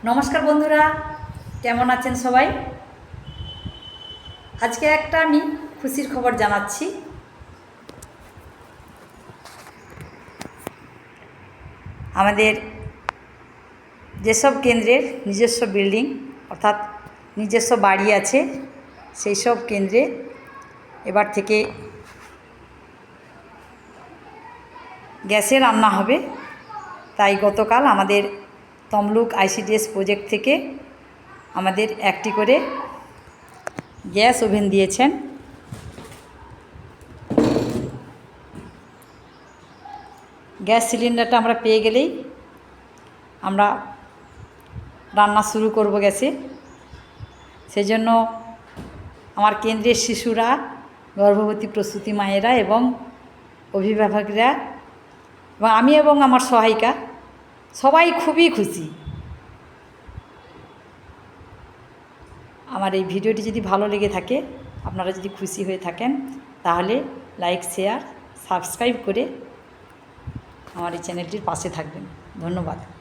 নমস্কার বন্ধুরা, কেমন আছেন সবাই? আজকে একটা আমি খুশির খবর জানাচ্ছি। আমাদের যেসব কেন্দ্রের নিজস্ব বিল্ডিং অর্থাৎ নিজস্ব বাড়ি আছে, সেই সব কেন্দ্রে এবার থেকে গ্যাসে রান্না হবে। তাই গতকাল আমাদের তমলুক ICDS প্রজেক্ট থেকে আমাদের একটি করে গ্যাস ওভেন দিয়েছেন। গ্যাস সিলিন্ডারটা আমরা পেয়ে গেলেই আমরা রান্না শুরু করব গ্যাসে। সেজন্য আমার কেন্দ্রের শিশুরা, গর্ভবতী প্রসূতি মায়েরা এবং অভিভাবকরা এবং আমি এবং আমার সহায়িকা সবাই খুবই খুশি। আমার এই ভিডিওটি যদি ভালো লেগে থাকে, আপনারা যদি খুশি হয়ে থাকেন, তাহলে লাইক, শেয়ার, সাবস্ক্রাইব করে আমার এই চ্যানেলটির পাশে থাকবেন। ধন্যবাদ।